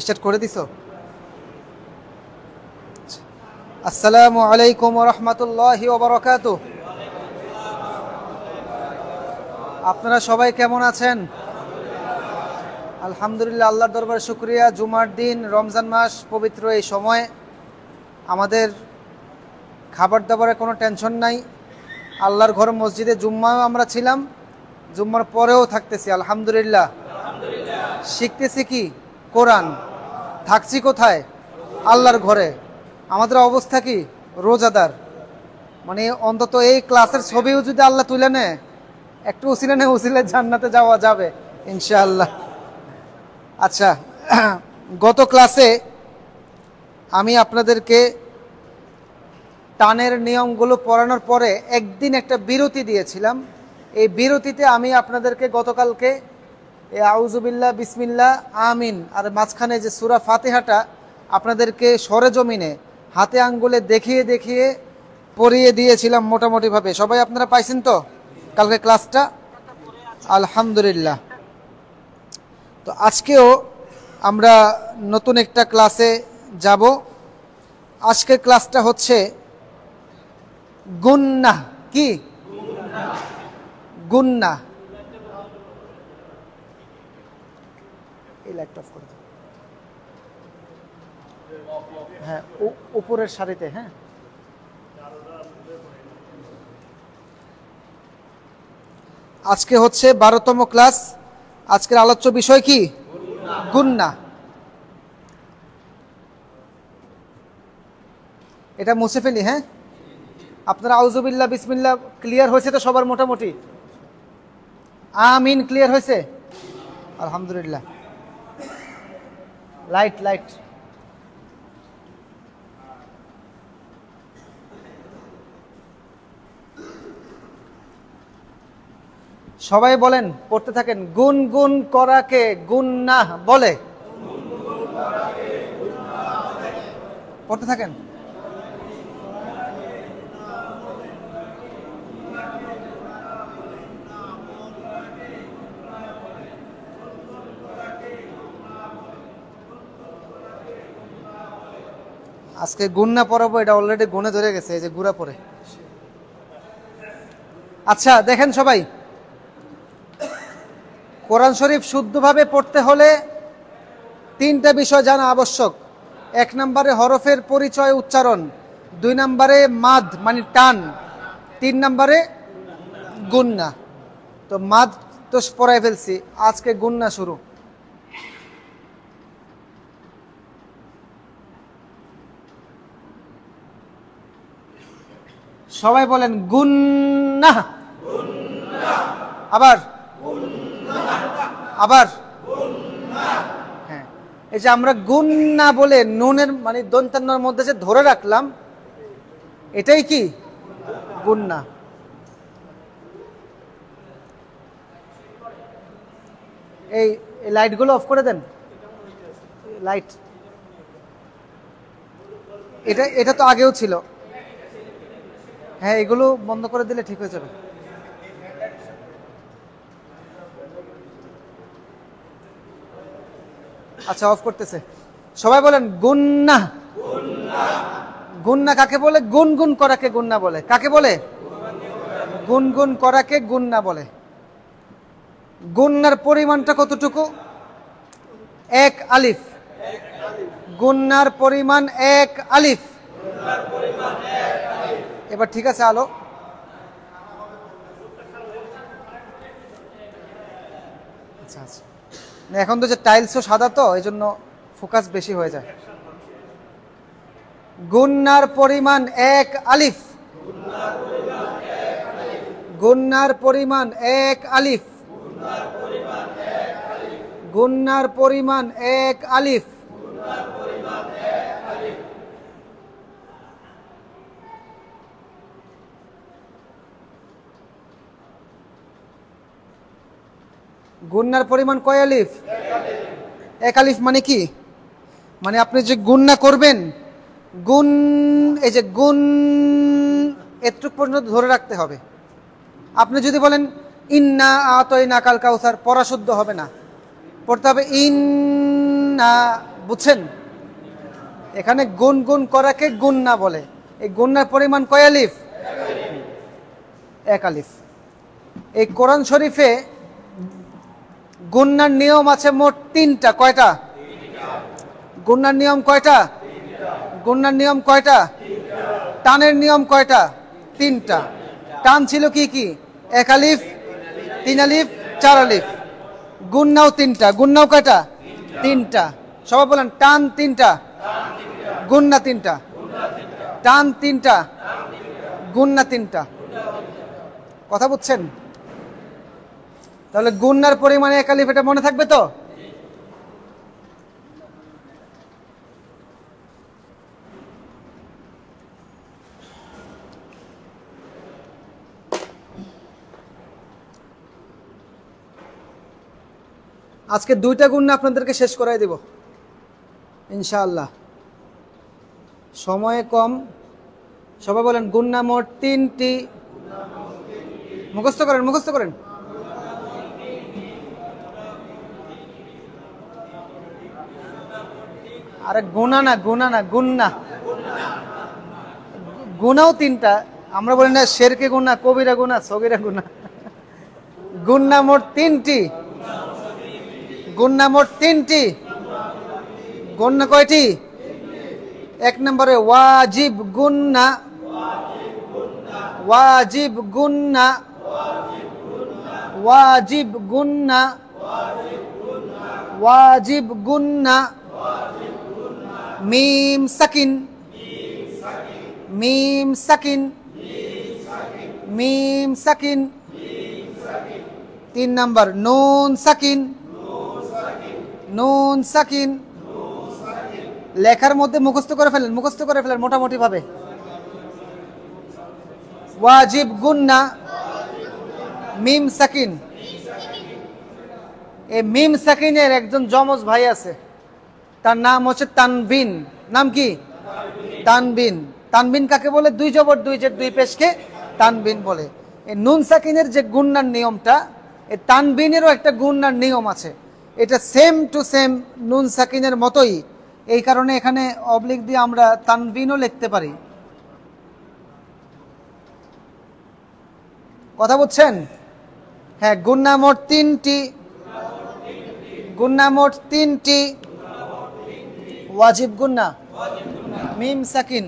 Start করে দিছো? আসসালামু আলাইকুম ওয়া রাহমাতুল্লাহি ওয়া বারাকাতুহু। আপনারা সবাই কেমন আছেন? আলহামদুলিল্লাহ, আল্লাহর দরবারে শুকরিয়া। জুমার দিন, রমজান মাস, পবিত্র এই সময় আমাদের খাবার দাবারের কোনো টেনশন নাই। আল্লাহর ঘর মসজিদে জুম্মাও আমরা ছিলাম, জুম্মার পরেও থাকতেছি আলহামদুলিল্লাহ। শিখতেছি কি? কোরআন। থাকছি কোথায়? আল্লাহর ঘরে। আমাদের অবস্থা কি? রোজাদার। মানে অন্তত এই ক্লাসের ছবিও যদি আল্লাহ তুলে নেয়, একটু উসিলে জান্নাতে যাওয়া যাবে ইনশাআল্লাহ। আচ্ছা, গত ক্লাসে আমি আপনাদেরকে টানের নিয়মগুলো পড়ানোর পরে একদিন একটা বিরতি দিয়েছিলাম। এই বিরতিতে আমি আপনাদেরকে গতকালকে আউযুবিল্লাহ, বিসমিল্লাহ, আমিন আর মাঝখানে যে সূরা ফাতিহাটা আপনাদেরকে সরেজমিনে হাতে আঙ্গুলে দেখিয়ে দেখিয়ে পড়িয়ে দিয়েছিলাম মোটামুটিভাবে। সবাই আপনারা পাইছেন তো কালকে ক্লাসটা? আলহামদুলিল্লাহ। তো আজকেও আমরা নতুন একটা ক্লাসে যাব। আজকের ক্লাসটা হচ্ছে গুন্নাহ। কি? গুন্নাহ। এই লাইটটা অফ করে দাও। হ্যাঁ, উপরের সারিতে। হ্যাঁ, আজকে হচ্ছে 12তম ক্লাস। আজকের আলোচ্য বিষয় কি? গুন্নাহ। এটা মুছে ফেলি। হ্যাঁ, আপনারা আউযুবিল্লাহ, বিসমিল্লাহ ক্লিয়ার হয়েছে তো সবার? মোটামুটি আমিন ক্লিয়ার হয়েছে? আলহামদুলিল্লাহ। লাইট লাইট সবাই বলেন, পড়তে থাকেন। গুন গুন করাকে গুন্নাহ বলে। পড়তে থাকেন। আজকে গুন্না পড়াবো, এটা অলরেডি গুনে ধরে গেছে, এই যে গুড়া পরে। আচ্ছা দেখেন সবাই, কোরআন শরীফ শুদ্ধভাবে পড়তে হলে তিনটা বিষয় জানা আবশ্যক। 1 নম্বরে হরফের পরিচয় উচ্চারণ, 2 নম্বরে মাদ মানে টান, 3 নম্বরে গুন্না। তো মাদ তো পড়াই ফেলছি, আজকে গুন্না শুরু। সবাই বলেন গুন্নাহ। আবার আবার। হ্যাঁ, এই যে আমরা গুন্না বলে নুনের মানে দন্তান্নর মধ্যে যে ধরে রাখলাম, এটাই কি? গুন্না। এই লাইটগুলো অফ করে দেন। লাইট এটা তো আগেও ছিল। হ্যাঁ, এগুলো বন্ধ করে দিলে ঠিক হয়ে যাবে। আচ্ছা, অফ করতেছে। সবাই বলেন গুন্নাহ। গুন্না কাকে বলে? গুনগুন করাকে গুন্না বলে। কাকে বলে? গুনগুন করাকে গুন্না বলে। গুন্নার পরিমাণটা কতটুকু? 1 আলিফ। গুন্নার পরিমাণ 1 আলিফ। এবার ঠিক আছে আলো? আচ্ছা আচ্ছা, এখন তো যে টাইলসও সাদা, তো এই জন্য ফোকাস বেশি হয়ে যায়। গুন্নার পরিমাণ 1 আলিফ। গুন্নার পরিমাণ 1 আলিফ। গুন্নার পরিমাণ 1 আলিফ। গুন্নার পরিমাণ কয় আলিফ? 1 আলিফ। মানে কি? মানে আপনি যে গুন্না করবেন, গুন, এই যে গুন এতটুক পর্যন্ত ধরে রাখতে হবে। আপনি যদি বলেন ইন্না আতাইনাকাল কাউসার, পড়া শুদ্ধ হবে না। পড়তে হবে ইন্না বুঝছেন? এখানে গুণ গুণ করাকে গুন্না বলে। এই গুন্নার পরিমাণ কয় আলিফ? এক আলিফ। এই কোরআন শরীফে গুন্নার নিয়ম আছে মোট 3টা। কয়টা? গুন্নার নিয়ম কয়টা? গুন্নার নিয়ম কয়টা? টানের নিয়ম কয়টা? 3টা। টান ছিল কি কি? 1 আলিফ, 3 আলিফ, 4 আলিফ। গুন্নাও 3টা। গুন্নাও কয়টা? 3টা। সবাই বলেন টান 3টা, গুন্না 3টা। টান 3টা, গুন্না 3টা। কথা বুঝছেন? তাহলে গুন্নার পরিমাণে 1 আলিফ, এটা মনে থাকবে তো? আজকে 2টা গুন্না আপনাদেরকে শেষ করাই দেব ইনশাআল্লাহ। সময় কম। সবাই বলেন গুন্না মোট 3টি। মুখস্থ করেন, মুখস্থ করেন। আরে গুনা না, গুনা না, গুন্না। গুনাও 3টা। আমরা বলি না শেরকে গুনা, কবিরা গুনা, সগীরা গুনা। গুন্না মোট 3টি। গুন্না মোট 3টি। গুন্না কয়টি? 1 নম্বরে ওয়াজিব গুন্না, ওয়াজিব গুন্না, ওয়াজিব গুন্না, ওয়াজিব গুন্না। মিম সাকিন, মিম সাকিন, মিম সাকিন। 3 নম্বর নুন সাকিন, নুন সাকিন। লেখার মধ্যে মুখস্থ করে ফেলেন, মুখস্থ করে ফেলেন মোটামুটি ভাবে। ওয়াজিব গুন্না, মিম সাকিন। এই মিম সাকিনের একজন যমজ ভাই আছে, তার নাম হচ্ছে তানবিন। নাম কি? তানবিন। তানবিন কাকে বলে? 2 জবর 2 জের 2 পেশকে তানবিন বলে। এই নুন সাকিনের যে গুন্নার নিয়মটা, এই তানবিনেরও একটা গুন্নার নিয়ম আছে। এটা সেম টু সেম নুন সাকিনের মতোই। এই কারণে এখানে অবলিক দিয়ে আমরা তানবিনও লিখতে পারি। কথা বুঝছেন? হ্যাঁ, গুন্না মোট 3টি। গুন্না মোট 3টি। ওয়াজিব গুন্না, মিম সাকিন,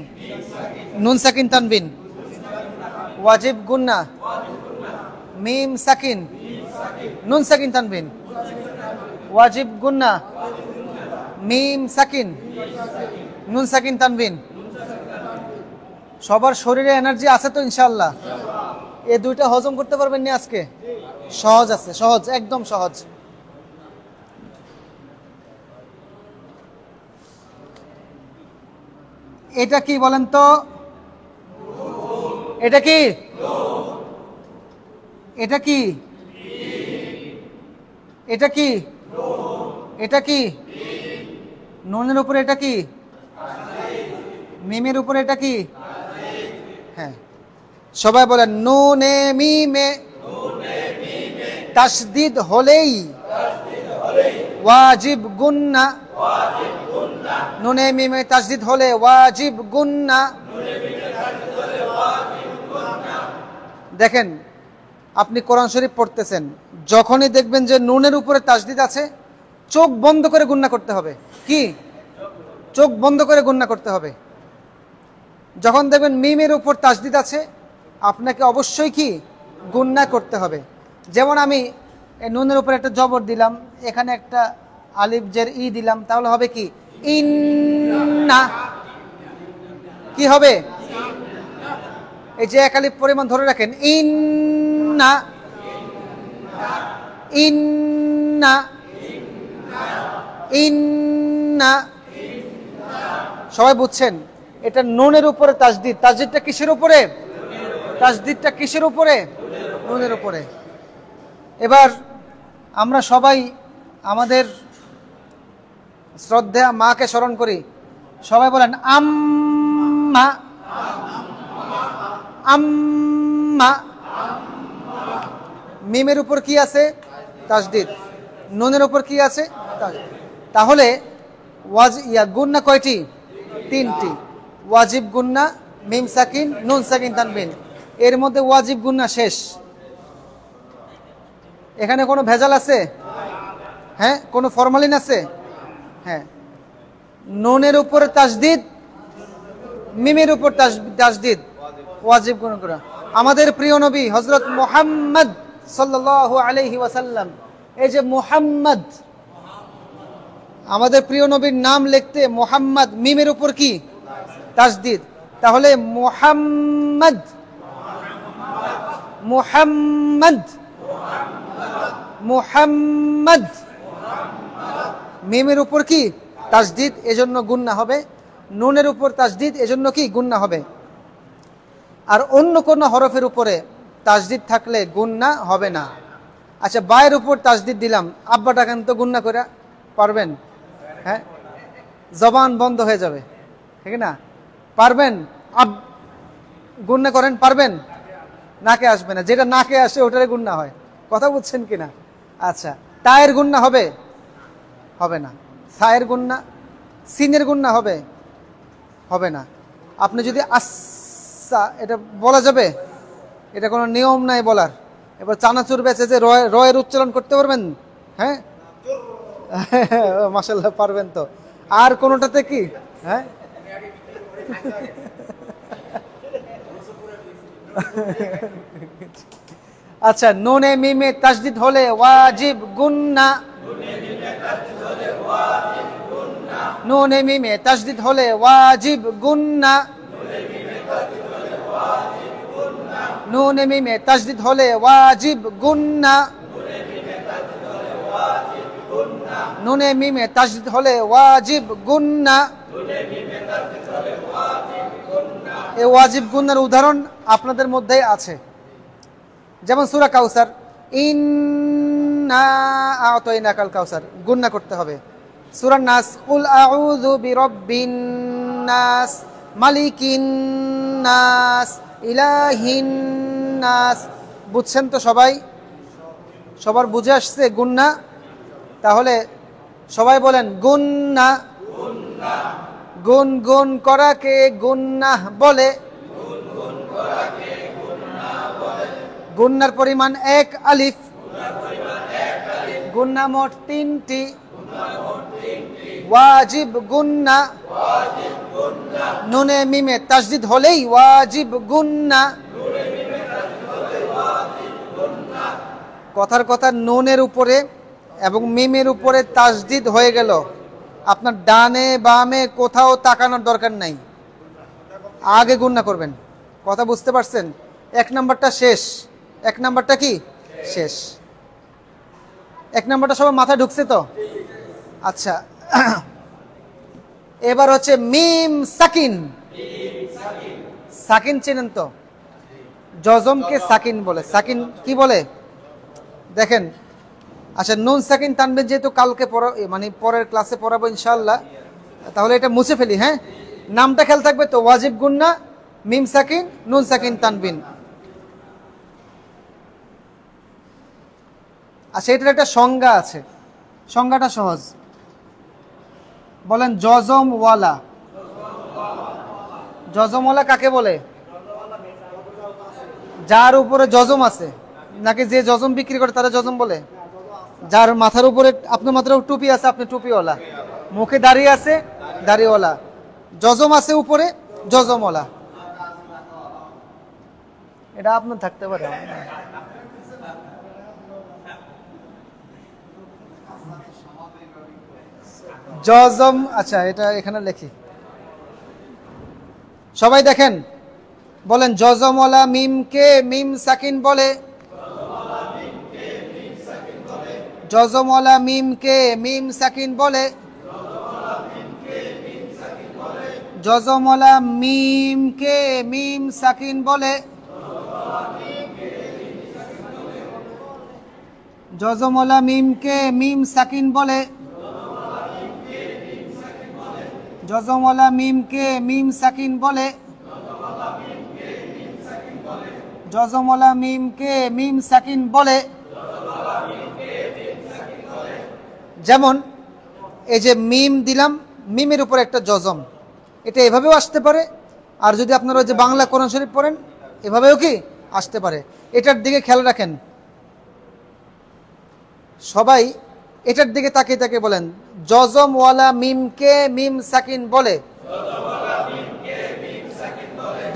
নুন সাকিন তানবিন। ওয়াজিব গুন্না, মিম সাকিন, নুন সাকিন তানবিন। ওয়াজিব গুন্না, মিম সাকিন, নুন সাকিন তানবিন। সবার শরীরে এনার্জি আছে তো ইনশাআল্লাহ? এই 2টা হজম করতে পারবেন না আজকে? সহজ আছে, সহজ, একদম সহজ। এটা কি বলেন তো? এটা কি? এটা কি? এটা কি? এটা কি? নুনের উপরে এটা কি? মিমের উপরে এটা কি? হ্যাঁ, সবাই বলেন নুনে মিমে তাসদিদ হলেই ওয়াজিব গুন্না। নুনে মিমে তাসদিদ হলে ওয়াজিব গুন্না। দেখেন, আপনি কোরআন শরীফ পড়তেছেন, যখনই দেখবেন যে নুনের উপরে তাসদিদ আছে, চোখ বন্ধ করে গুন্না করতে হবে। কি? চোখ বন্ধ করে গুন্না করতে হবে। যখন দেখবেন মিমের উপর তাসদিদ আছে, আপনাকে অবশ্যই কি? গুন্না করতে হবে। যেমন আমি নুনের উপর একটা জবর দিলাম, এখানে একটা আলিফ জের ই দিলাম, তাহলে হবে কি? ইন্না। কি হবে? এই যে 1 আলিফ পরিমাণ ধরে রাখেন, ইন্না, ইন্না, ইন্না। সবাই বুঝছেন? এটা নুনের উপরে তাসদিদ। তাসদিদটা কিসের উপরে? তাসদিদটা কিসের উপরে? নুনের উপরে। এবার আমরা সবাই আমাদের শ্রদ্ধা মাকে স্মরণ করি। সবাই বলেন আম্মা, আম্মা। মিমের উপর কি আছে? তাসদিদ। নুনের উপর কি আছে? তাসদিদ। তাহলে গুন্না কয়টি? তিনটি। ওয়াজিব গুন্না, মিম সাকিন, নুন সাকিন তানবিন। এর মধ্যে ওয়াজিব গুন্না শেষ। এখানে কোনো ভেজাল আছে? হ্যাঁ, কোনো ফরমালিন আছে? হ্যাঁ। নুনের উপরে তাসদিদ, মিমের উপর তাসদিদ, ওয়াজিব গুন্না। আমাদের প্রিয় নবী হযরত মুহাম্মদ সাল্লাল্লাহু আলাইহি ওয়াসাল্লাম, এই যে মুহাম্মদ, আমাদের প্রিয় নবীর নাম লিখতে মুহাম্মদ, মিমের উপর কি? তাসদিদ। তাহলে মুহাম্মদ, মুহাম্মদ, মুহাম্মদ, মিমের উপর কি? তাসদিদ, এজন্য গুন্না হবে। নুনের উপর তাসদিদ, এজন্য কি? গুন্না হবে। আর অন্য কোন হরফের উপরে তাসদিদ থাকলে গুন্না হবে না। আচ্ছা, বায়ের উপর তাসদিদ দিলাম, আব্বা ডাকেন তো, গুন্না করে পারবেন? হ্যাঁ, জবান বন্ধ হয়ে যাবে, ঠিক না? পারবেন? গুন্না করেন, পারবেন? নাকে আসবে না, যেটা নাকে আসে ওটারে গুন্না হয়। কথা বুঝছেন কিনা? আচ্ছা, তায়ের গুন্না হবে? হবে না। সায়ের গুন্না, সিনের গুন্না হবে? হবে না। আপনি যদি আচ্ছা, এটা বলা যাবে? এটা কোনো নিয়ম নাই বলার। এবার চানাচুর বেচে যে রয়ের উচ্চারণ করতে পারবেন? হ্যাঁ, মাশাআল্লাহ পারবেন তো। আর কোনোটাতে কি? হ্যাঁ, আচ্ছা, নুনে মিমে তাসদিদ হলে ওয়াজিব গুন্না, নুনে মিমে তাসদিদ হলে ওয়াজিব গুন্না, নুনে মিমে তাসদিদ হলে ওয়াজিব গুন্না, নুনে মিমে তাসদিদ হলে ওয়াজিব গুন্না। এই ওয়াজিব গুন্নার উদাহরণ আপনাদের মধ্যেই আছে। যেমন সূরা কাউসার, ইন্না আ'তাইনাকাল কাউসার, গুন্না করতে হবে। সূরা নাস, কুল আউযু বিরাব্বিন নাস, মালিকিন নাস, ইলাহিন নাস। বুঝছেন তো সবাই? সবার বুঝে আসছে গুন্না? তাহলে সবাই বলেন গুন্না। গুন গুন করাকে গুন্নাহ বলে। গুন্নার পরিমাণ 1 আলিফ। গুন্না মোট 3টি। ওয়াজিব গুন্না, নুনে মিমে তাসদিদ হলেই ওয়াজিব গুন্না। কথার কথা, নুনের উপরে এবং মিমের উপরে তাসদিদ হয়ে গেল, আপনার ডানে বামে কোথাও তাকানোর দরকার নাই, আগে গুন্না করবেন। কথা বুঝতে পারছেন? 1 নাম্বারটা শেষ। 1 নাম্বারটা কি? শেষ। 1 নাম্বারটা সবার মাথায় ঢুকছে তো? আচ্ছা, এবার হচ্ছে মিম সাকিন। সাকিন চেনেন তো? জজমকে সাকিন বলে। সাকিন কি বলে দেখেন। আচ্ছা, নুন সাকিন তানবিন যেহেতু কালকে মানে পরের ক্লাসে পড়াবো ইনশাআল্লাহ, তাহলে এটা মুছে ফেলি। হ্যাঁ, নামটা খেয়াল থাকবে তো, ওয়াজিব গুন্না, মিম সাকিন, নুন সাকিন তানবিন। আচ্ছা, এটার একটা সংজ্ঞা আছে, সংজ্ঞাটা সহজ। বলেন জজমওয়ালা। জজমওয়ালা কাকে বলে? যার উপরে জজম আছে, নাকি যে জজম বিক্রি করে তারা জজম বলে? যার মাথার উপরে, আপনার মাথার টুপি আছে, আপনি টুপিওয়ালা। মুখে দাঁড়িয়ে আছে, দাড়িওয়ালা। জজম আছে উপরে, জজমওয়ালা। এটা আপনার থাকতে পারে। জজম, আচ্ছা এটা এখানে লিখি, সবাই দেখেন। বলেন জজমওয়ালা মিমকে মিম সাকিন বলে। জজমওয়ালা মিমকে মিম সাকিন বলে। জজমওয়ালা মিমকে মিম সাকিন বলে। জজমওয়ালা মিমকে মিম সাকিন বলে। জজমওয়ালা মিমকে মিম সাকিন বলে। জজমওয়ালা মিমকে মিম সাকিন বলে। যেমন এই যে মিম দিলাম, মিমের উপর একটা জজম, এটা এভাবেও আসতে পারে। আর যদি আপনারা যে বাংলা কোরআন শরীফ পড়েন এভাবেও কি আসতে পারে। এটার দিকে খেয়াল রাখেন সবাই, এটার দিকে তাকিয়ে তাকিয়ে বলেন, জজম ওয়ালা মিমকে মিম সাকিন বলে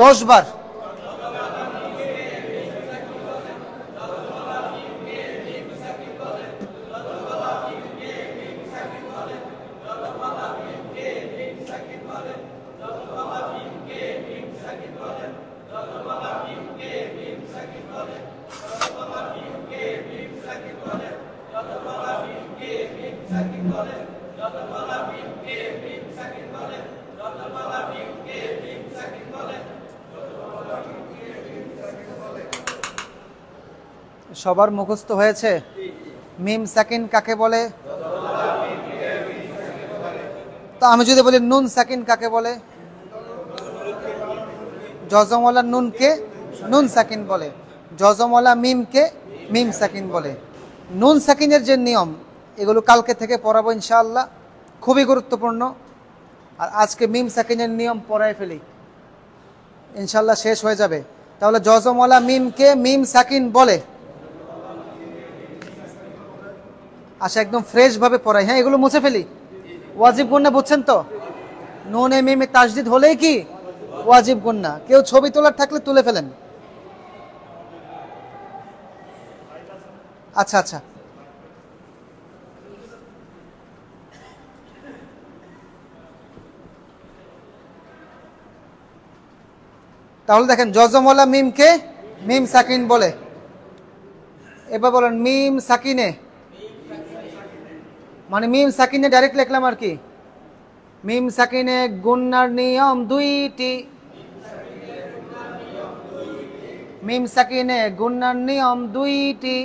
10 বার। সবার মুখস্থ হয়েছে মিম সাকিন কাকে বলে? তো আমি যদি বলি নুন সাকিন কাকে বলে? জজমওয়ালা নুনকে নুন সাকিন বলে, জজমওয়ালা মিমকে মিম সাকিন বলে। নুন সাকিনের যে নিয়ম এগুলো কালকে থেকে পড়াবো ইনশাআল্লাহ, খুবই গুরুত্বপূর্ণ। আর আজকে মিম সাকিনের নিয়ম পড়ায় ফেলি, ইনশাআল্লাহ শেষ হয়ে যাবে। তাহলে জজমওয়ালা মিমকে মিম সাকিন বলে। আচ্ছা, একদম ফ্রেশ ভাবে পড়াই। হ্যাঁ, এগুলো মুছে ফেলি। ওয়াজিব গুন্না বুঝছেন তো? নুনে মিমে তাসদিদ হলেই কি ওয়াজিব গুন্না। কেউ ছবি তোলার থাকলে তুলে ফেলেন। আচ্ছা আচ্ছা, তাহলে দেখেন জজমওয়ালা মিমকে মিম সাকিন বলে। এবার বলেন মিম সাকিনে, মানে মিম সাকিনে ডাইরেক্ট লিখলাম আর কি। মিম সাকিনে গুন্নার নিয়ম দুইটি, মিম সাকিনে গুন্নার নিয়ম দুইটি,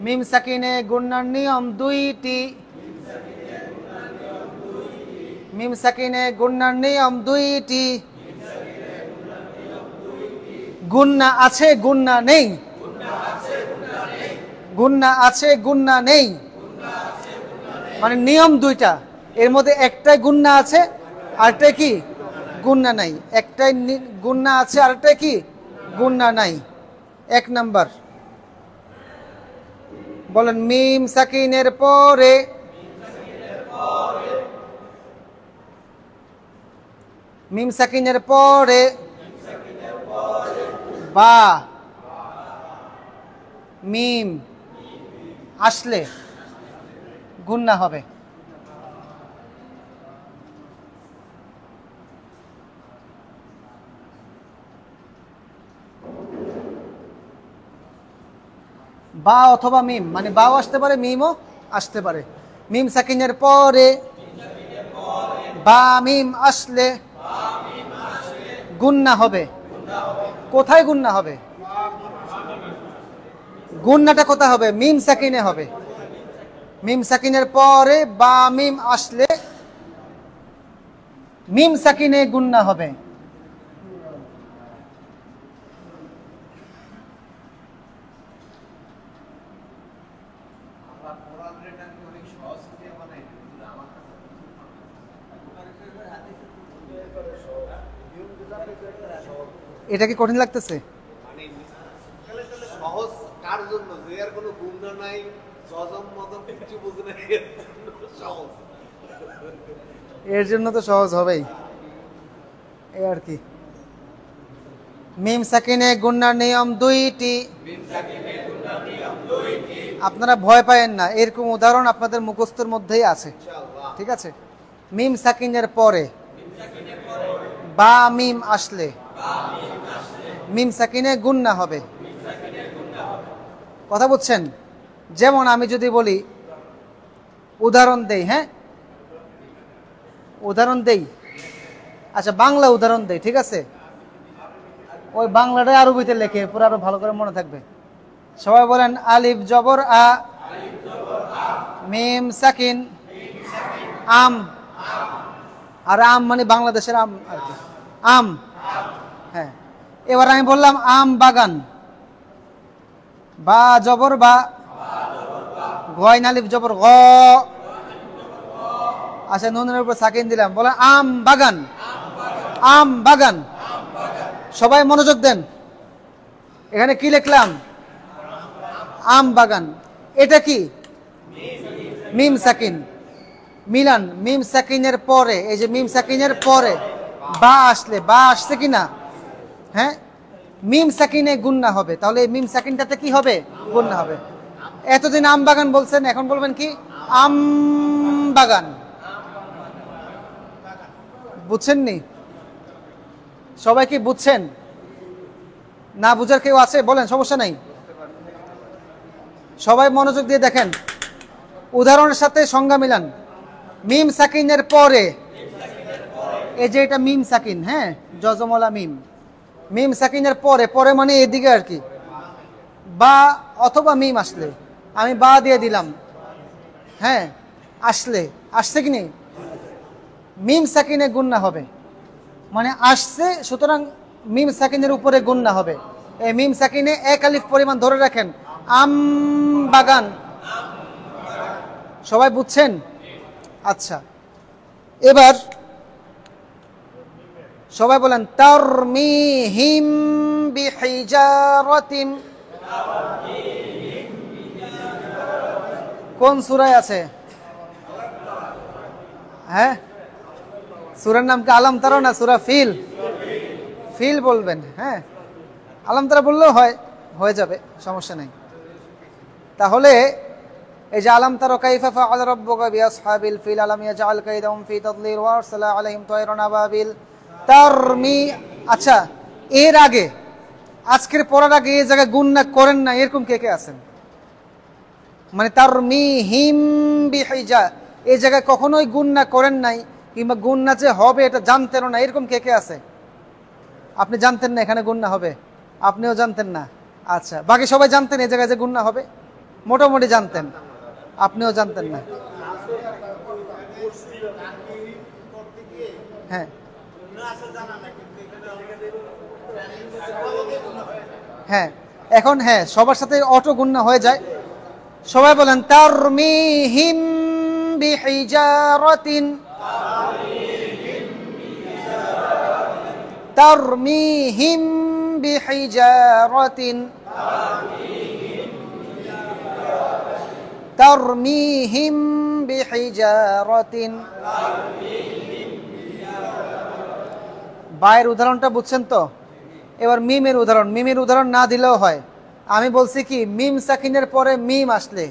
মিম সাকিনে গুন্নার নিয়ম দুইটি, মিম সাকিনে গুন্নার নিয়ম দুইটি। গুন্না আছে গুন্না নেই, গুন্না আছে গুন্না নেই, মানে নিয়ম দুইটা, এর মধ্যে একটাই গুন্না আছে আরেকটাই কি গুন্না নাই। একটাই গুন্না আছে আরেকটাই কি গুন্না নাই। 1 নাম্বার বলেন মিম সাকিনের পরে মিম সাকিনের পরে বা মিম আসলে গুন্না হবে। বা অথবা মিম, মানে বাও আসতে পারে মিমও আসতে পারে। মিম সাকিনের পরে বা মিম আসলে গুন্না হবে। কোথায় গুন্না হবে? গুন্নাটা কোথায় হবে? মিম সাকিনে হবে। মিম সাকিনের পরে বা মিম আসলে মিম সাকিনে গুন্না হবে। এটা কি কঠিন লাগতেছে? সহজ কার জন্য? যে আর কোনো গুন্না নাই, জজম মজম কিছু বুঝে নাই, সহজ। এর জন্য তো সহজ হবেই, এই আর কি। মিম সাকিনে গুন্নার নিয়ম দুইটি। আপনারা ভয় পায়েন না, এরকম উদাহরণ আপনাদের মুখস্থের মধ্যেই আছে, ঠিক আছে? মিম সাকিনের পরে বা মিম আসলে মিম সাকিনে গুন্না হবে। কথা বুঝছেন? যেমন আমি যদি বলি, উদাহরণ দেই, হ্যাঁ উদাহরণ দেই, আচ্ছা বাংলা উদাহরণ দেই, ঠিক আছে? ওই বাংলাটাই আরবিতে লেখে, পুরো আরো ভালো করে মনে থাকবে। সবাই বলেন আলিফ জবর আ, মিম সাকিন, আম। আর আম মানে বাংলাদেশের আম আর কি, আম। হ্যাঁ, এবার আমি বললাম আম বাগান, বা জবর বা, গয় আলিফ জবর গ, আচ্ছা, নুনের উপর সাকিন দিলাম, বলেন আম বাগান। আম বাগান। সবাই মনোযোগ দেন, এখানে কি লিখলাম? আম বাগান। এটা কি? মিম সাকিন। মিলান, মিম সাকিনের পরে, এই যে মিম সাকিনের পরে বা আসলে, বা আসছে কিনা? হ্যাঁ, মিম সাকিনে গুন্না হবে, তাহলে এই মিম সাকিনটাতে কি হবে? গুন্না হবে। এতদিন আম বাগান বলছেন, এখন বলবেন কি? আম বাগান। বুঝছেননি? সবাই কি বুঝছেন? না বুঝার কেউ আছে? বলেন, সমস্যা নাই। সবাই মনোযোগ দিয়ে দেখেন, উদাহরণের সাথে সংজ্ঞা মিলান। মিম সাকিনের পরে, এই যে এটা মিম সাকিন, হ্যাঁ, জজমলা মিম। মিম সাকিনের পরে, পরে মানে এদিকে আর কি, বা অথবা মিম আসলে, আমি বা দিয়ে দিলাম, হ্যাঁ, আসলে, আসছে কি নেই? মিম সাকিনে গুন্না হবে, মানে আসছে, সুতরাং মিম সাকিনের উপরে গুন্না হবে। এই মিম সাকিনে এক আলিফ পরিমাণ ধরে রাখেন, আম বাগান। সবাই বুঝছেন? আচ্ছা, এবার সবাই বলেন তারমিহিম বিহিজারাতিন। কোন সূরায় আছে? হ্যাঁ, সূরার নাম কি আলম তারা না সূরা ফিল? ফিল বলবেন, হ্যাঁ, আলম তারা বললেও হয়, হয়ে যাবে, সমস্যা নেই। তাহলে এই যে আলম তারা কাইফা ফাআলা রাব্বুকা বিআসহাবিল ফিল আলাম ইয়াজআল কাইদাহুম ফি তাদলিল ওয়া আরসালা আলাইহিম তায়রান আবাবিল তারমি। আচ্ছা, এর আগে, আজকের পড়ার আগে এই জায়গায় গুন্না করেন না এরকম কে কে আছেন? মানে তারমিহিম বিহিজা, এই জায়গায় কখনোই গুন্না করেন নাই, কিংবা গুন্না যে হবে এটা জানতেন না, এরকম কে কে আছে? আপনি জানতেন না এখানে গুন্না হবে? আপনিও জানতেন না? আচ্ছা, বাকি সবাই জানতেন এই জায়গায় যে গুন্না হবে? মোটামুটি জানতেন, আপনিও জানতেন না? হ্যাঁ, হ্যাঁ, এখন হ্যাঁ, সবার সাথে অটো গুন্না হয়ে যায়। সবাই বলেন তারমিহিম বিহিজারাতিন। তারমিহিম বিহিজারাতিন। তারমিহিম বিহিজারাতিন। বায়ের উদাহরণটা বুঝছেন তো? এবার মিমের উদাহরণ, মিমের উদাহরণ না দিলেও হয়। আমি বলছি কি, মিম সাকিনের পরে মিম আসলে,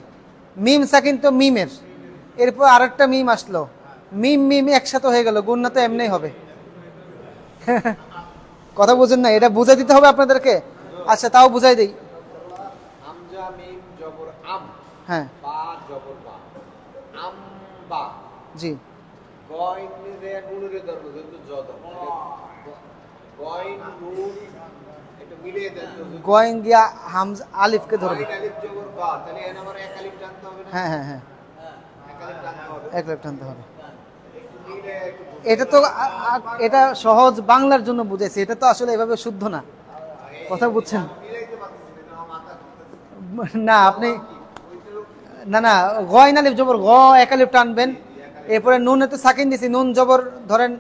মিম সাকিন তো মিমের, এরপর আরেকটা মিম আসলো, মিম মিম একসাথে হয়ে গেল, গুন্না তো এমনি হবে। কথা বুঝেন না? এটা বুঝাই দিতে হবে আপনাদেরকে। আচ্ছা, তাও বুঝাই দেই। হামজা মিম জবর আম, হ্যাঁ, বা জবর বা, আম বা। জি, গয়ন রে নুনের ধরবো, যেহেতু জদ, গয়ন নুন একটু মিলিয়ে দেন তো। গোয়েন গিয়া হামজা আলিফকে ধরবে। গয়ন আলিফ জবর বা, তাহলে এর আমার এক আলিফ টানতে হবে না? হ্যাঁ হ্যাঁ হ্যাঁ, এক আলিফ টানতে হবে। এক লাইফ টানতে হবে। একটু মিলে একটু এটা তো এটা সহজ বাংলার জন্য বুঝেছি, এটা তো আসলে এভাবে শুদ্ধ না। কথা বুঝছেন? মিলাইতে পারতেছি না, আমার মাথা না আপনি, না না, গয়ন আলিফ জবর গ, এক আলিফ টানবেন, এরপরে নুনে তো সাকিন দিছি, নুন জবর ধরেন,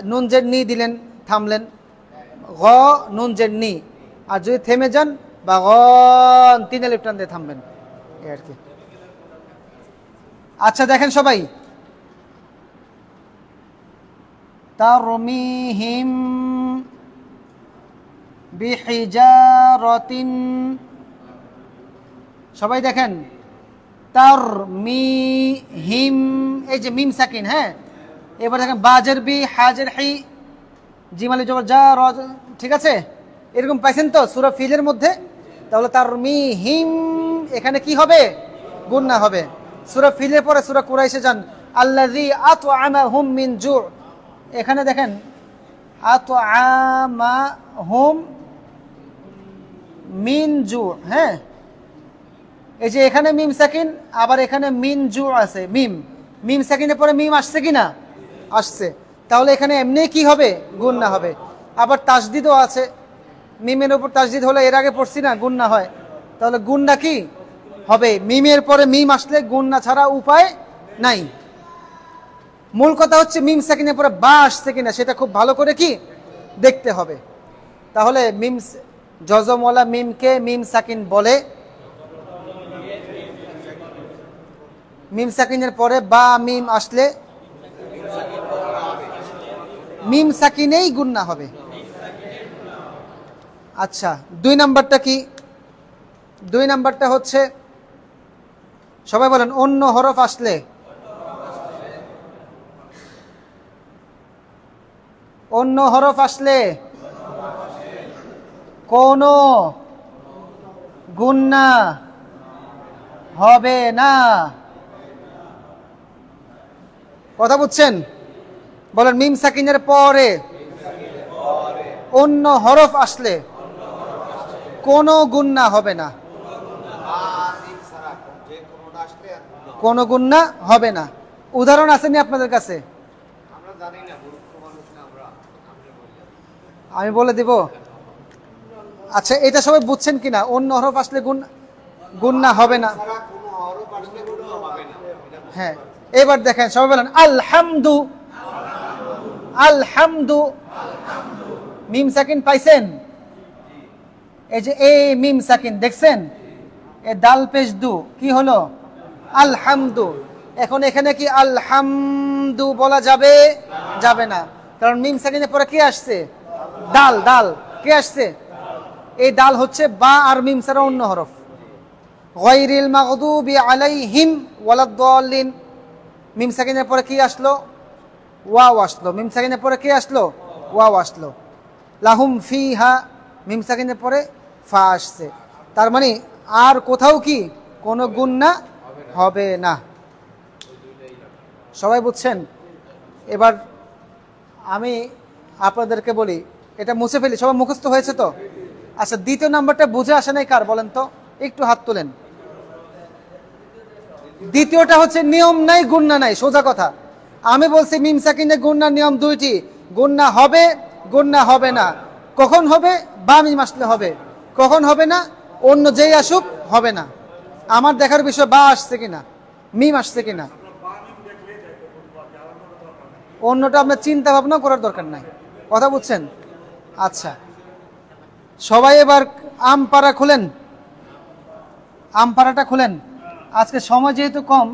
নুন জের নি দিলেন, থামলেন, গ নুন জের নি, আর যদি থেমে যান বা গ তিন আলিফ টান দিয়ে থামবেন, এই আর কি। আচ্ছা দেখেন সবাই, তারমিহিম বিহিজারাতিন, সবাই দেখেন, তারমিহিম, এই যে মিম সাকিন, হ্যাঁ, এবার দেখেন বাজের বি, হাজের হি, জিমালি জবর যা, র, ঠিক আছে? এরকম পাইছেন তো সূরা ফিলের মধ্যে? তাহলে তারমিহিম এখানে কি হবে? গুন্না হবে। সূরা ফিলের পরে সূরা কুরাইশে যান, আল্লাযী আত'আমাহুম মিন জু', এখানে দেখেন আত'আমাহুম মিন জু', হ্যাঁ, এই যে এখানে মিম সাকিন, আবার এখানে মিন জু আছে, মিম, মিম সাকিনের পরে মিম আসছে কিনা? আসছে। তাহলে এখানে এমনি কি হবে? গুন্না হবে। আবার তাসদিদও আছে, মিমের উপর তাসদিদ হলে এর আগে পড়ছি না, গুন্না হয়। তাহলে গুন্না কি হবে? মিমের পরে মিম আসলে গুন্না ছাড়া উপায় নাই। মূল কথা হচ্ছে মিম সাকিনের পরে বা আসছে কিনা সেটা খুব ভালো করে কি দেখতে হবে। তাহলে মিম জজমওয়ালা মিমকে মিম সাকিন বলে। মিম সাকিনের পরে বা মিম আসলে মিম সাকিনেই গুন্না হবে। আচ্ছা, 2 নাম্বারটা কি? 2 নাম্বারটা হচ্ছে, সবাই বলেন, অন্য হরফ আসলে। অন্য হরফ আসলে কোনো গুন্না হবে না। কথা বুঝছেন? বলেন, মিম সাকিনের পরে অন্য হরফ আসলে কোনো গুন্না হবে না। কোনো গুন্না হবে না। উদাহরণ আসেনি আপনাদের কাছে? আমি বলে দিব। আচ্ছা, এটা সবাই বুঝছেন কিনা? অন্য হরফ আসলে গুন্না হবে না। হ্যাঁ, এবার দেখেন, সবাই বলেন আলহামদু। আলহামদু, মিম সাকিন পাইছেন? এই যে এই মিম সাকিন দেখছেন, এ দাল পেশ দু কি হলো? আলহামদু। এখন এখানে কি আলহামদু বলা যাবে? যাবে না, কারণ মিম সাকিনের পরে কি আসছে? দাল। দাল কে আসছে? এই দাল হচ্ছে বা আর মিম ছাড়া অন্য হরফ। গায়রিল মাগদুবি আলাইহিম ওয়ালাদ-দাল্লিন, মিম সাকিনের পরে কি আসলো? ওয়াও আসলো। মিম সাকিনের পরে কি আসলো? ওয়াও আসলো। লাহুম ফিহা, মিম সাকিনের পরে ফা আসছে। তার মানে আর কোথাও কি কোনো গুন্না হবে না। সবাই বুঝছেন? এবার আমি আপনাদেরকে বলি, এটা মুছে ফেলি। সবাই মুখস্থ হয়েছে তো? আচ্ছা, 2 নাম্বারটা বুঝে আসে নাই কার বলেন তো? একটু হাত তোলেন। 2টা হচ্ছে নিয়ম নাই, গুন্না নাই, সোজা কথা। আমি বলছি মিম সাকিনে গুন্নার নিয়ম 2টি, গুন্না হবে, গুন্না হবে না। কখন হবে? বা মিম আসলে হবে। কখন হবে না? অন্য যেই আসুক হবে না। আমার দেখার বিষয় বা আসছে কিনা, মিম আসছে কিনা। অন্যটা আপনার চিন্তা ভাবনা করার দরকার নাই। কথা বুঝছেন? আচ্ছা, সবাই এবার আমপাড়া খুলেন। আমপাড়াটা খুলেন। আজকে সময় যেহেতু কম,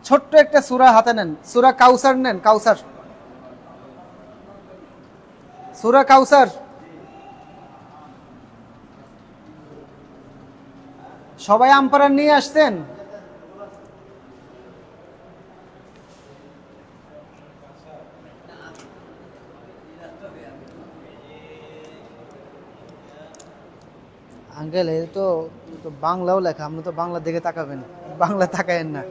ছোট্ট একটা সূরা হাতে নেন। সূরা কাউসার নেন। কাউসার, সূরা কাউসার। সবাই আমপাড়া নিয়ে আসছেন? আঙ্কেল, এই তো বাংলাও লেখা, আপনি তো বাংলা দিকে তাকাবেন, বাংলা তাকায়েন না।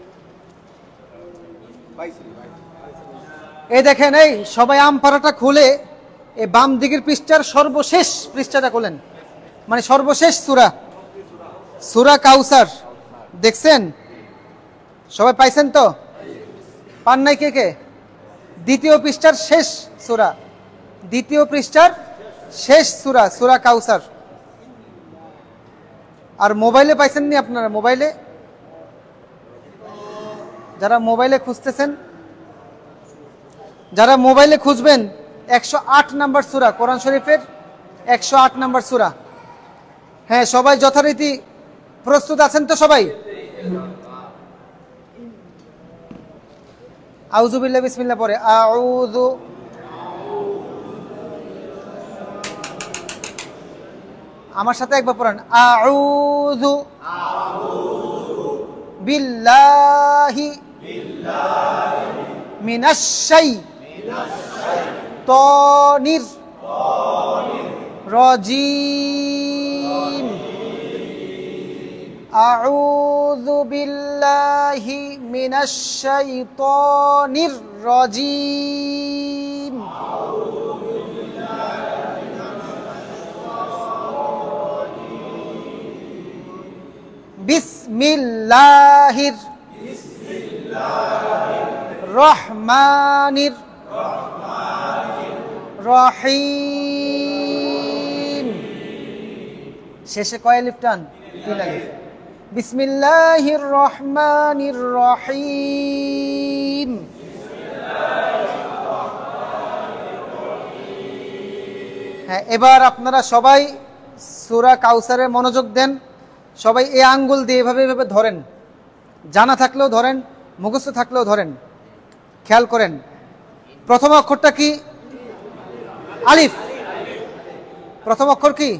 এই দেখেন, এই সবাই আমপাড়াটা খুলে এই বাম দিকের পৃষ্ঠার সর্বশেষ পৃষ্ঠাটা খুলেন, মানে সর্বশেষ সূরা, সূরা কাউসার। দেখছেন? সবাই পাইছেন তো? পান নাই কে কে? 2য় পৃষ্ঠার শেষ সূরা, 2য় পৃষ্ঠার শেষ সূরা, সূরা কাউসার। আর মোবাইলে পাইছেন নি আপনারা? মোবাইলে, যারা মোবাইলে খুঁজতেছেন, যারা মোবাইলে খুঁজবেন, 108 নাম্বার সূরা, কোরআন শরীফের 108 নাম্বার সূরা। হ্যাঁ, সবাই যথারীতি প্রস্তুত আছেন তো? সবাই আউযু বিল্লাহি বিসমিল্লাহ পরে আউযু, আমার সাথে একবার পড়েন, আউযু বিল্লাহি মিনাশ শাইতানির রাজিম। আউযু বিল্লাহি মিনাশ শাইতানির রাজিম। বিসমিল্লাহির রহমানির রহিম। শেষে কয় আলিফ টান? 3 আলিফ। বিসমিল্লাহির রহমানির রহিম। হ্যাঁ, এবার আপনারা সবাই সূরা কাউসারে মনোযোগ দেন। সবাই এই আঙ্গুল দিয়ে এভাবে এভাবে ধরেন, জানা থাকলেও ধরেন, মুখস্থ থাকলেও ধরেন। খেয়াল করেন, প্রথম অক্ষরটা কি? আলিফ। প্রথম অক্ষর কি?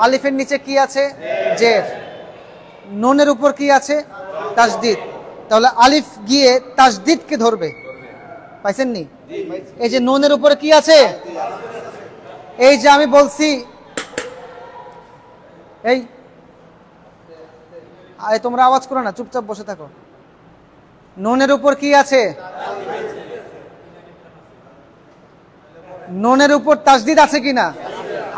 আলিফের নিচে কি আছে? জের। নুনের উপর কি আছে? তাসদিদ। তাহলে আলিফ গিয়ে তাসদিদকে ধরবে, পাইছেন নি? এই যে নুনের উপরে কি আছে? এই যে আমি বলছি, এই তোমরা আওয়াজ করো না, চুপচাপ বসে থাকো। নুনের উপর কি আছে? নুনের উপর তাসদিদ আছে কিনা?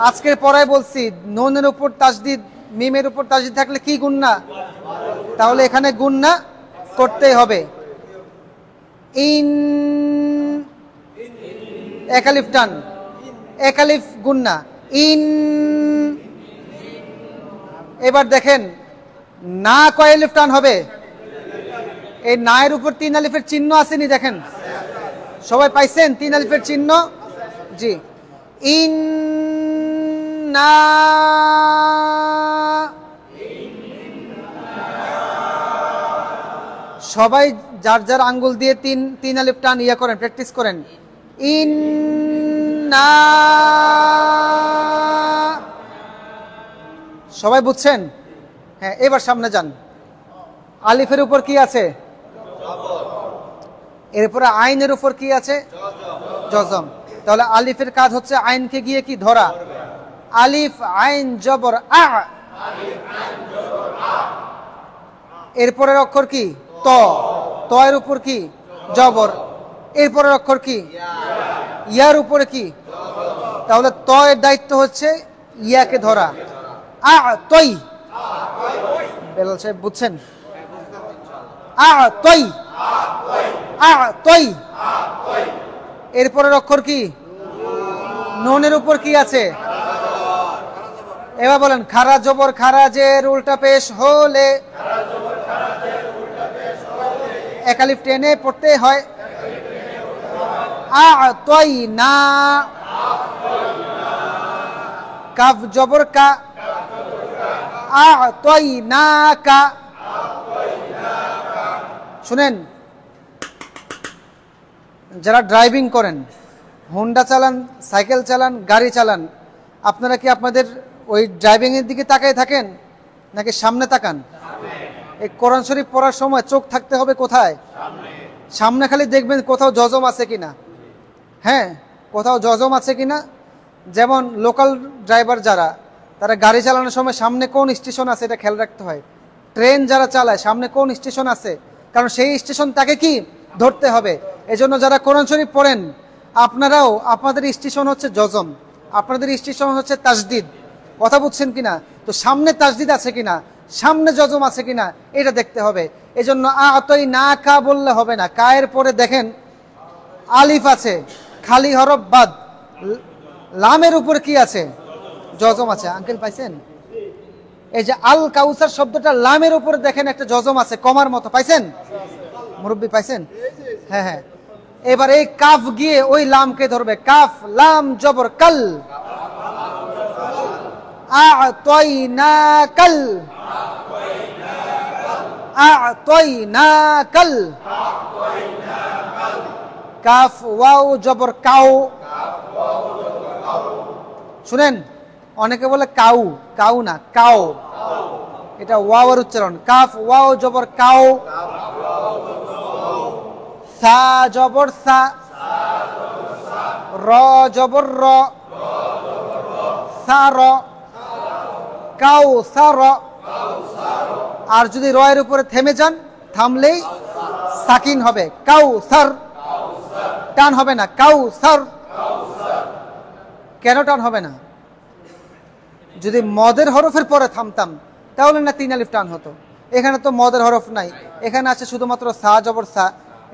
আজকের পড়ায় বলছি নুনের উপর তাসদিদ, মিমের উপর তাসদিদ থাকলে কি গুন্না? তাহলে এখানে গুন্না করতেই হবে। ইন, এক আলিফ টান, এক আলিফ গুন্না, ইন। এবার দেখেন না কয় আলিফ টান হবে? এই না এর উপর 3 আলিফের চিহ্ন আসেনি, দেখেন সবাই পাইছেন 3 আলিফের চিহ্ন? জি। ইন না, সবাই যার যার আঙ্গুল দিয়ে 3 আলিফ টান ইয়া করেন, প্র্যাকটিস করেন। ইন না, সবাই বুঝছেন? হ্যাঁ, এবার সামনে যান। আলিফের উপর কি আছে? এরপরে আইনের উপর কি আছে? জজম। তাহলে আলিফের কাজ হচ্ছে আইনকে গিয়ে কি ধরা। আলিফ আইন জবর আ। এরপরের অক্ষর কি? ত। ত এর উপর কি? জবর। এরপরের অক্ষর কি? ইয়ার উপরে কি? তাহলে ত এর দায়িত্ব হচ্ছে ইয়াকে ধরা। আ তই। বেলাল সাহেব বুঝছেন? আ তই, আ তই। এরপরের অক্ষর কি? নুনের উপর কি আছে? এবার বলেন, খারা জবর খারাজের উল্টা পেশ হলে এক আলিফ টেনে পড়তে হয়। আ তই না, কাফ জবর কা, আ তই না কা। শুনেন, যারা ড্রাইভিং করেন, হোন্ডা চালান, সাইকেল চালান, গাড়ি চালান, আপনারা কি আপনাদের ওই ড্রাইভিং এর দিকে তাকায় থাকেন নাকি সামনে তাকান? এই কোরআন শরীফ পড়ার সময় চোখ থাকতে হবে কোথায়? সামনে। খালি দেখবেন কোথাও জজম আছে কিনা। হ্যাঁ, কোথাও জজম আছে কিনা। যেমন লোকাল ড্রাইভার যারা, তারা গাড়ি চালানোর সময় সামনে কোন স্টেশন আছে এটা খেয়াল রাখতে হয়। ট্রেন যারা চালায় সামনে কোন স্টেশন আছে, কারণ সেই স্টেশন তাকে কি ধরতে হবে। এজন্য যারা কোরআন শরীফ পড়েন, আপনারাও আপনাদের স্টেশন হচ্ছে জজম, আপনাদের স্টেশন হচ্ছে তাসদিদ। কথা বুঝছেন কিনা? তো সামনে তাসদিদ আছে কিনা, সামনে জজম আছে কিনা, এটা দেখতে হবে। এজন্য আতই না কা বললে হবে না। কায়ের পরে দেখেন আলিফ আছে, খালি হরফ বাদ। লামের উপর কি আছে? জজম আছে। আঙ্কেল পাইছেন? এই যে আল কাউসার শব্দটা লামের উপরে দেখেন একটা জজম আছে, কমার মতো। পাইছেন? মুরব্বী পাইছেন? হ্যাঁ হ্যাঁ। এবার এই কাফ গিয়ে ওই লামকে ধরবে। কাফ লাম জবর কাল, আ'তাইনাকাল, আ'তাইনাকাল। কাফ ওয়াও জবর কাউ। শুনেন, অনেকে বলে কাউ, কাউ না, কাউ। এটা ওয়াওয়ের উচ্চারণ। কাফ ওয়াও জবর কাউ। সা জবর সা, র জবর র, সা র, কাউ সা র। আর যদি র এর উপরে থেমে যান, থামলেই সাকিন হবে। কাউ সার, টান হবে না। কাউ সার। কেন টান হবে না? যদি মদের হরফের পরে থামতাম তাহলে না 3 আলিফ টান হতো। এখানে তো মদের হরফ নাই, এখানে আছে শুধুমাত্র সা জবর সা।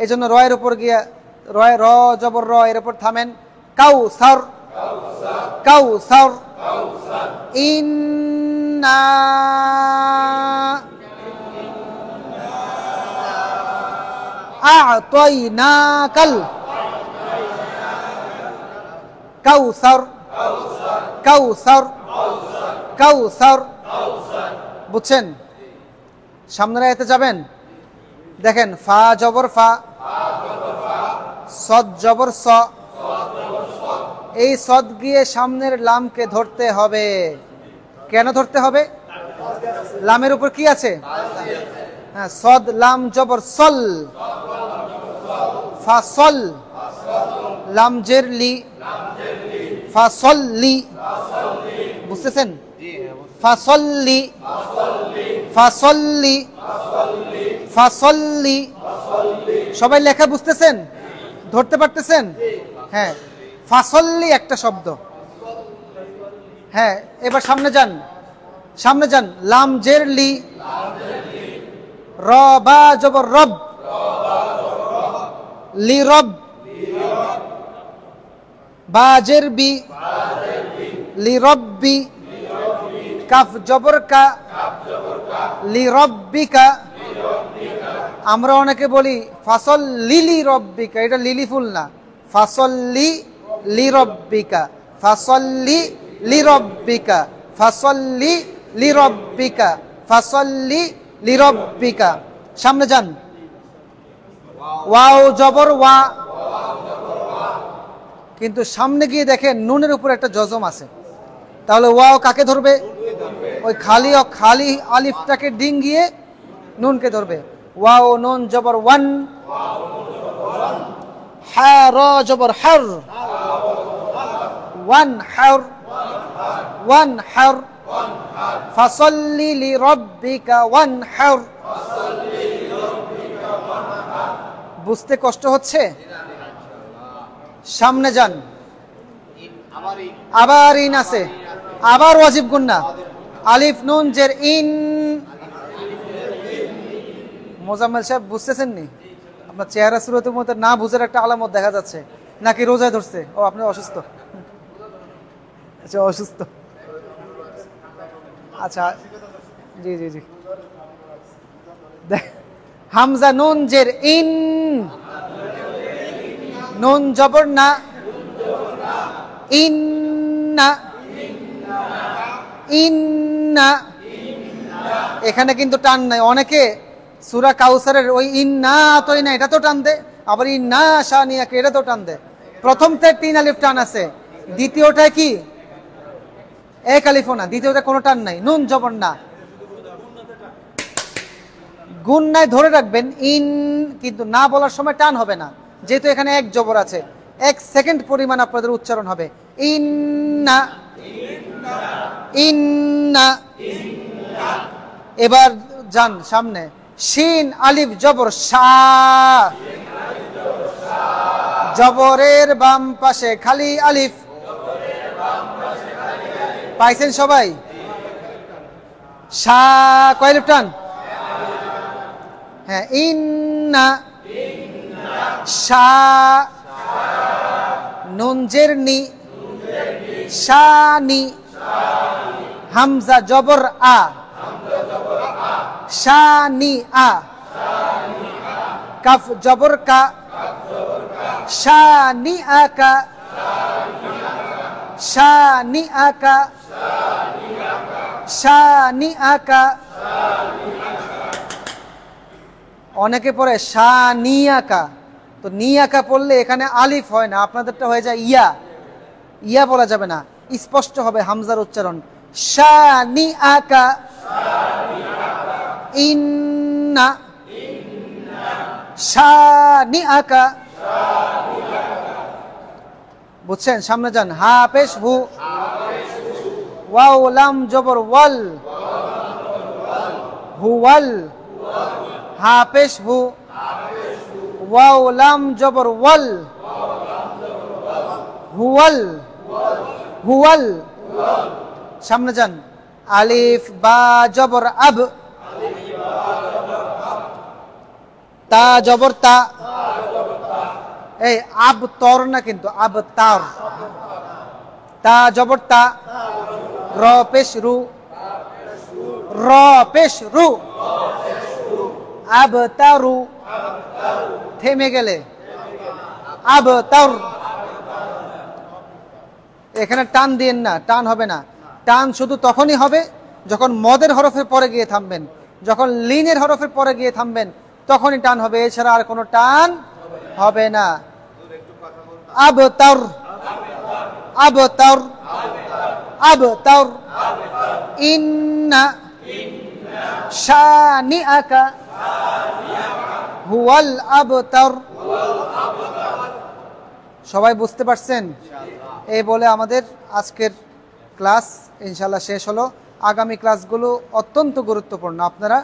এই জন্য র এর উপর গিয়ে র জবর র এর উপর থামেন। কাউ সার, কাউ সার। ইন্না আ'তাইনাকাল কাউসার, কাউসার, কাউসার। বুঝছেন? সামনের আয়াতে যাবেন, দেখেন ফা জবর ফা, সদ জবর স, এই সদ গিয়ে সামনের লামকে ধরতে হবে। কেন ধরতে হবে? লামের উপর কি আছে? হ্যাঁ, সদ লাম জবর সল, ফাসল, লাম জের লি, ফাসল্লি। বুঝতেছেন? ফাসল্লি, ফাসল্লি, ফাসল্লি। সবাই লেখা বুঝতেছেন? ধরতে পারতেছেন? হ্যাঁ, ফাসল্লি একটা শব্দ। হ্যাঁ, এবার সামনে যান, সামনে যান। লাম জের লি, র বা জবর রব, লি রব, বা জের বি, লি রব্বি, কাফ জবর কা, লি রব্বিকা। আমরা অনেকে বলি ফাসল লিলি রব্বিকা, এটা লিলি ফুল না, ফাসল্লি লি রব্বিকা, ফাসল্লি লি রব্বিকা, ফাসল্লি লি রব্বিকা, ফাসল্লি লি রব্বিকা। সামনে যান। ওয়াও জবর ওয়া, কিন্তু সামনে গিয়ে দেখেন নুনের উপর একটা জজম আছে, তাহলে ওয়াও কাকে ধরবে? ওই খালি খালি আলিফটাকে ডিঙ্গিয়ে নুনকে ধরবে। ওয়াও নুন জবর ওয়ান, হা র জবর হার, ওয়ান হার, ওয়ান হার, ফাসল্লি লি রব্বিকা ওয়ান হার। বুঝতে কষ্ট হচ্ছে? সামনে যান। আবার ইন আছে, আবার ওয়াজিব গুন্না, আলিফ নুন জের ইন। মোজাম্মেল সাহেব বুঝতেছেন নি? আপনার চেহারা সুরতের মধ্যে না বুঝার একটা আলামত দেখা যাচ্ছে। নাকি রোজায় ধরছে? ও, আপনি অসুস্থ? আচ্ছা, অসুস্থ। আচ্ছা, জি জি জি। হামজা নুন জের ইন, নুন জবর না, ইন্না, ইন্না। এখানে কিন্তু টান নাই। অনেকে সূরা কাউসারের ওই ইন্না তোই না, এটা তো টান দে, আবার ইন্না শানিয়াকে এটা তো টান দে। প্রথমতে 3 আলিফ টান আছে, দ্বিতীয়টা কি এক আলিফও না, দ্বিতীয়টা কোনো টান নাই, নুন জবর না, গুণ নাই, ধরে রাখবেন ইন, কিন্তু না বলার সময় টান হবে না, যেহেতু এখানে এক জবর আছে। 1 সেকেন্ড পরিমাণ আপনাদের উচ্চারণ হবে। ইন্না, ইন্না। এবার যান সামনে। শিন আলিফ জবর শা, জবরের বাম পাশে খালি আলিফ। পাইছেন সবাই? শা কয় আলিফ টান? হ্যাঁ, ইন্না, শা, নুন জের নি, শানি, হামজা জবর আ, শানি আ, কাফ জবর কা, শানি আকা, শানি আকা, শানি আকা। অনেকে পড়ে শানিয়াকা, তো নিয়াকা পড়লে এখানে আলিফ হয় না, আপনাদেরটা হয়ে যায় ইয়া। ইয়া বলা যাবে না, স্পষ্ট হবে হামজার উচ্চারণ। শানিয়াকা, ইন্না, শানিয়াকা। বুঝছেন? সামনে যান। হা পেশ হু, ওয়াও লাম জবর ওয়াল, হুয়াল, হা পেশ হু, ওয়াও লাম জবর ওয়াল, হুয়াল, হুয়াল। সামনে যান। আলিফ বা জবর আব, তা জবর তা, এই আব তর না কিন্তু, আব তার, তা জবর তা, র পেশ রু, র পেশ রু, আব তারু, থেমে গেলে আব তার। এখানে টান দিয়েন না, টান হবে না। টান শুধু তখনই হবে যখন মদের হরফের পরে গিয়ে থামবেন, যখন লিনের হরফের পরে গিয়ে থামবেন তখনই টান হবে, এছাড়া আর কোনো টান হবে না। আবতার আবতার আবতার ইন্না শানিআকা হুয়াল আবতার। সবাই বুঝতে পারছেন? এই বলে আমাদের আজকের ক্লাস ইনশাআল্লাহ শেষ হলো। আগামী ক্লাসগুলো অত্যন্ত গুরুত্বপূর্ণ, আপনারা